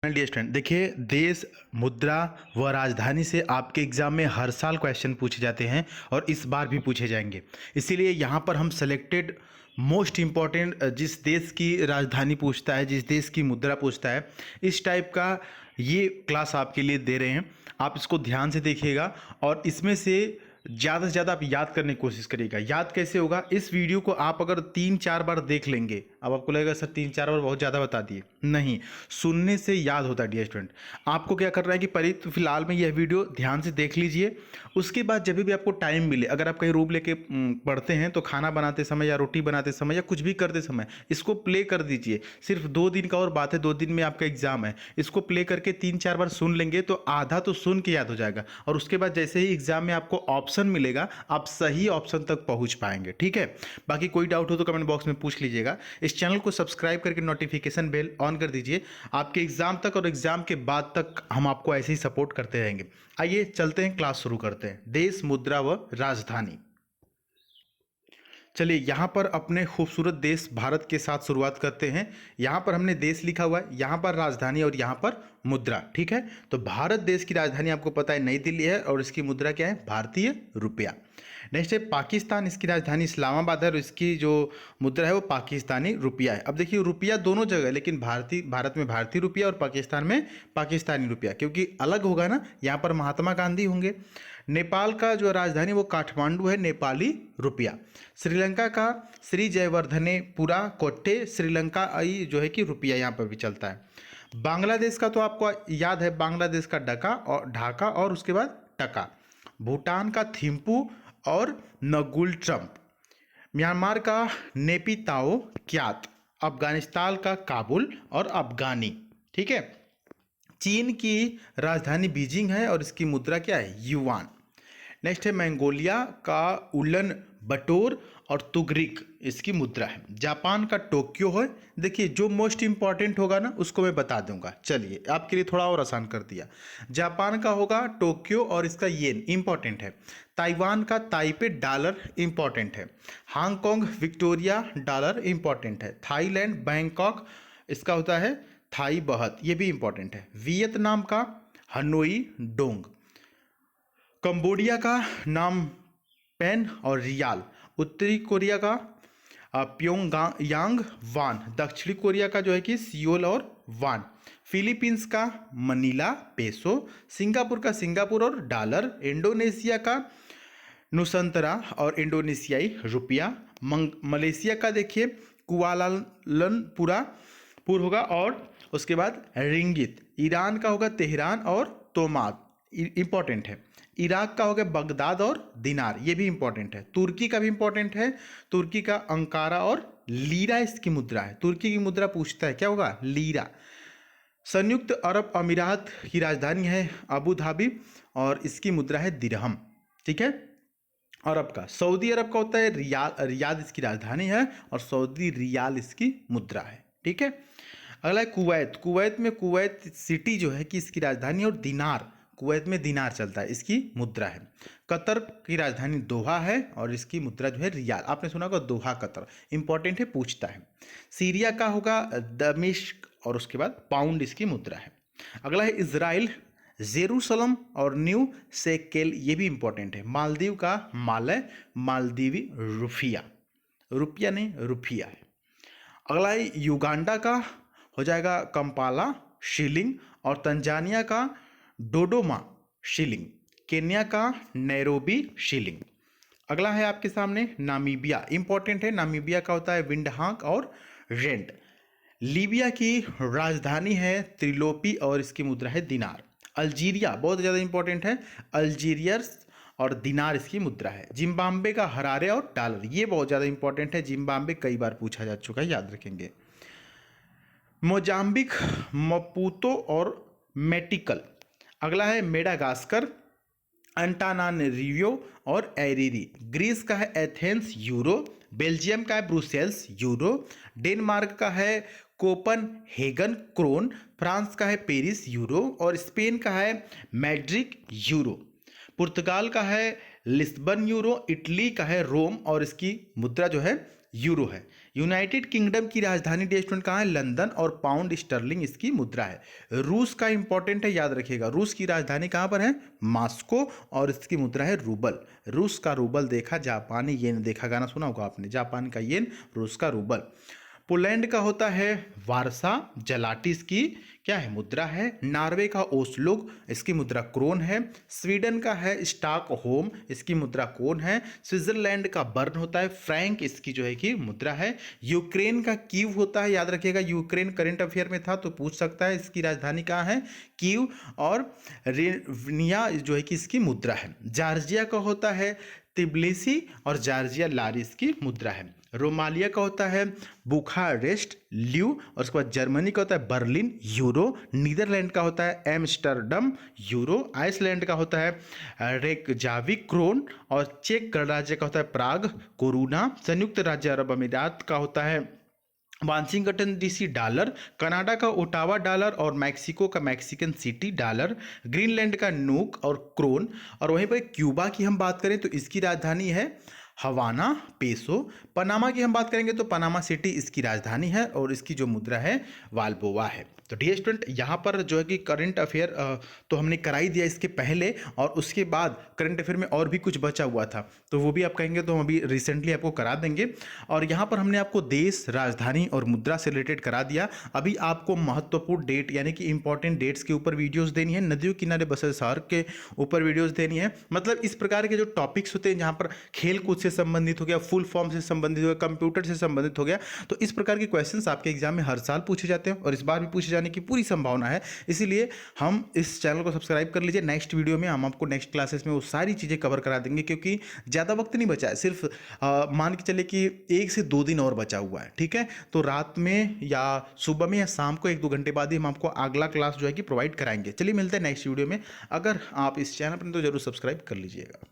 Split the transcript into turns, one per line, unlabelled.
Dear student, देखिए देश, मुद्रा व राजधानी से आपके एग्जाम में हर साल क्वेश्चन पूछे जाते हैं और इस बार भी पूछे जाएंगे। इसीलिए यहाँ पर हम सेलेक्टेड मोस्ट इम्पॉर्टेंट जिस देश की राजधानी पूछता है, जिस देश की मुद्रा पूछता है, इस टाइप का ये क्लास आपके लिए दे रहे हैं। आप इसको ध्यान से देखिएगा और इसमें से ज़्यादा से ज़्यादा आप याद करने की कोशिश करिएगा। याद कैसे होगा? इस वीडियो को आप अगर 3-4 बार देख लेंगे, अब आपको लगेगा सर 3-4 बार बहुत ज़्यादा बता दिए, नहीं, सुनने से याद होता है। डियर स्टूडेंट, आपको क्या करना है कि तो फिलहाल में यह वीडियो ध्यान से देख लीजिए। उसके बाद जब भी आपको टाइम मिले, अगर आप कहीं रूम लेके पढ़ते हैं तो खाना बनाते समय या रोटी बनाते समय या कुछ भी करते समय इसको प्ले कर दीजिए। सिर्फ 2 दिन का और बात है, 2 दिन में आपका एग्जाम है। इसको प्ले करके 3-4 बार सुन लेंगे तो आधा तो सुन के याद हो जाएगा और उसके बाद जैसे ही एग्जाम में आपको ऑप्शन मिलेगा आप सही ऑप्शन तक पहुंच पाएंगे। ठीक है, बाकी कोई डाउट हो तो कमेंट बॉक्स में पूछ लीजिएगा। इस चैनल को सब्सक्राइब करके नोटिफिकेशन बेल ऑन कर दीजिए। आपके एग्जाम तक और एग्जाम के बाद तक हम आपको ऐसे ही सपोर्ट करते रहेंगे। आइए चलते हैं, क्लास शुरू करते हैं। देश, मुद्रा व राजधानी। चलिए यहाँ पर अपने खूबसूरत देश भारत के साथ शुरुआत करते हैं। यहाँ पर हमने देश लिखा हुआ है, यहाँ पर राजधानी और यहाँ पर मुद्रा। ठीक है, तो भारत देश की राजधानी आपको पता है नई दिल्ली है और इसकी मुद्रा क्या है? भारतीय रुपया। नेक्स्ट है पाकिस्तान, इसकी राजधानी इस्लामाबाद है और इसकी जो मुद्रा है वो पाकिस्तानी रुपया है। अब देखिए रुपया दोनों जगह, लेकिन भारत में भारतीय रुपया और पाकिस्तान में पाकिस्तानी रुपया, क्योंकि अलग होगा ना, यहाँ पर महात्मा गांधी होंगे। नेपाल का जो राजधानी वो काठमांडू है, नेपाली रुपया। श्रीलंका का श्री जयवर्धनेपुरा कोट्टे श्रीलंका आई जो है कि रुपया यहाँ पर भी चलता है। बांग्लादेश का तो आपको याद है, बांग्लादेश का ढाका और उसके बाद टका। भूटान का थिम्पू और नगुल ट्रम्प। म्यांमार का नेपिताओ क्यात। अफगानिस्तान का काबुल और अफगानी। ठीक है, चीन की राजधानी बीजिंग है और इसकी मुद्रा क्या है? युआन। नेक्स्ट है मंगोलिया का उलन बटोर और तुगरिक, इसकी मुद्रा है। जापान का टोक्यो है। देखिए जो मोस्ट इंपॉर्टेंट होगा ना उसको मैं बता दूंगा। चलिए आपके लिए थोड़ा और आसान कर दिया। जापान का होगा टोक्यो और इसका येन इंपॉर्टेंट है। ताइवान का ताइपे डॉलर इंपॉर्टेंट है। हांगकांग विक्टोरिया डॉलर इंपॉर्टेंट है। थाईलैंड बैंकॉक, इसका होता है थाई बहत, ये भी इंपॉर्टेंट है। वियतनाम का हनोई डोंग। कंबोडिया का नाम पेन और रियाल। उत्तरी कोरिया का प्योंगयांग वान। दक्षिणी कोरिया का जो है कि सियोल और वान। फिलीपींस का मनीला पेसो। सिंगापुर का सिंगापुर और डॉलर। इंडोनेशिया का नुसंतरा और इंडोनेशियाई रुपया। मलेशिया का देखिए कुआलालंपुर होगा और उसके बाद रिंगित। ईरान का होगा तेहरान और तोमाद, इंपॉर्टेंट है। इराक का होगा बगदाद और दिनार, ये भी इंपॉर्टेंट है। तुर्की का भी इंपॉर्टेंट है। तुर्की का अंकारा और लीरा इसकी मुद्रा है। तुर्की की मुद्रा पूछता है क्या होगा? लीरा। संयुक्त अरब अमीरात की राजधानी है अबू धाबी और इसकी मुद्रा है दिरहम। ठीक है, अरब का सऊदी अरब का होता है रियाद इसकी राजधानी है और सऊदी रियाल इसकी मुद्रा है। ठीक है, अगला है कुवैत। कुवैत में कुवैत सिटी जो है कि इसकी राजधानी और दिनार, कुवैत में दिनार चलता है, इसकी मुद्रा है। कतर की राजधानी दोहा है और इसकी मुद्रा जो है रियाल। आपने सुना होगा दोहा कतर, इंपॉर्टेंट है, पूछता है। सीरिया का होगा दमिश्क और उसके बाद पाउंड इसकी मुद्रा है। अगला है इजराइल, जेरूसलम और न्यू सेकेल, ये भी इंपॉर्टेंट है। मालदीव का मालय, मालदीवी रुपया, रुपया नहीं रुपया है। अगला है युगांडा का हो जाएगा कंपाला शिलिंग और तंजानिया का डोडोमा शिलिंग। केन्या का नैरोबी शिलिंग। अगला है आपके सामने नामीबिया, इंपॉर्टेंट है। नामीबिया का होता है विंडहाक और रेंट। लीबिया की राजधानी है त्रिलोपी और इसकी मुद्रा है दिनार। अल्जीरिया बहुत ज़्यादा इंपॉर्टेंट है, अल्जीरियर्स और दिनार इसकी मुद्रा है। जिम्बाब्वे का हरारे और डॉलर, ये बहुत ज़्यादा इंपॉर्टेंट है। जिम्बाब्वे कई बार पूछा जा चुका है, याद रखेंगे। मोजाम्बिक मपूतो और मेटिकल। अगला है मेडागास्कर, अंटानारियो और एरिरी। ग्रीस का है एथेंस यूरो। बेल्जियम का है ब्रुसेल्स यूरो। डेनमार्क का है कोपनहेगन क्रोन। फ्रांस का है पेरिस यूरो और स्पेन का है मैड्रिड यूरो। पुर्तगाल का है लिस्बन यूरो। इटली का है रोम और इसकी मुद्रा जो है यूरो है। यूनाइटेड किंगडम की राजधानी डियर स्टूडेंट कहाँ है? लंदन, और पाउंड स्टर्लिंग इसकी मुद्रा है। रूस का इंपॉर्टेंट है, याद रखिएगा, रूस की राजधानी कहाँ पर है? मॉस्को, और इसकी मुद्रा है रूबल। रूस का रूबल देखा, जापानी येन देखा, गाना सुना होगा आपने, जापान का येन, रूस का रूबल। पोलैंड का होता है वारसा, जलाटिस की क्या है? मुद्रा है। नॉर्वे का ओस्लोग, इसकी मुद्रा क्रोन है। स्वीडन का है स्टॉकहोम, इसकी मुद्रा कोन है। स्विट्जरलैंड का बर्न होता है फ्रैंक, इसकी जो है कि मुद्रा है। यूक्रेन का कीव होता है, याद रखिएगा, यूक्रेन करंट अफेयर में था तो पूछ सकता है, इसकी राजधानी कहाँ है? कीव, और रेनिया जो है कि इसकी मुद्रा है। जॉर्जिया का होता है तिब्लिसी, और जॉर्जिया लारिस की मुद्रा है। रोमालिया का होता है बुखारेस्ट, ल्यू, और उसके बाद जर्मनी का होता है बर्लिन, यूरो। नीदरलैंड का होता है एम्स्टर्डम, यूरो। आइसलैंड का होता है रेकजाविक, क्रोन, और चेक गणराज्य का होता है प्राग, कोरूना। संयुक्त राज्य अरब अमीरात का होता है वाशिंगटन डीसी, डॉलर। कनाडा का ओटावा, डॉलर, और मैक्सिको का मैक्सिकन सिटी, डॉलर। ग्रीनलैंड का नूक और क्रोन। और वहीं पर क्यूबा की हम बात करें तो इसकी राजधानी है हवाना, पेसो। पनामा की हम बात करेंगे तो पनामा सिटी इसकी राजधानी है, और इसकी जो मुद्रा है वाल्बोवा है। तो डियर स्टूडेंट, यहाँ पर जो है कि करंट अफेयर तो हमने करा ही दिया इसके पहले, और उसके बाद करंट अफेयर में और भी कुछ बचा हुआ था, तो वो भी आप कहेंगे तो हम अभी रिसेंटली आपको करा देंगे। और यहाँ पर हमने आपको देश, राजधानी और मुद्रा से रिलेटेड करा दिया। अभी आपको महत्वपूर्ण डेट यानी कि इंपॉर्टेंट डेट्स के ऊपर वीडियोस देनी है, नदियों किनारे बसे शहर के ऊपर वीडियोस देनी है। मतलब इस प्रकार के जो टॉपिक्स होते हैं, जहाँ पर खेल कूद से संबंधित हो गया, फुल फॉर्म से संबंधित हो गया, कंप्यूटर से संबंधित हो गया, तो इस प्रकार के क्वेश्चंस आपके एग्जाम में हर साल पूछे जाते हैं, और इस बार भी पूछे जाने की पूरी संभावना है। इसीलिए हम इस चैनल को सब्सक्राइब कर लीजिए। नेक्स्ट वीडियो में हम आपको नेक्स्ट क्लासेस में वो सारी चीज़ें कवर करा देंगे, क्योंकि ज़्यादा वक्त नहीं बचा है, सिर्फ मान के चले कि 1 से 2 दिन और बचा हुआ है, ठीक है। तो रात में या सुबह में या शाम को 1-2 घंटे बाद ही हम आपको अगला क्लास जो है कि प्रोवाइड कराएंगे। चलिए मिलते हैं नेक्स्ट वीडियो में। अगर आप इस चैनल पर तो जरूर सब्सक्राइब कर लीजिएगा।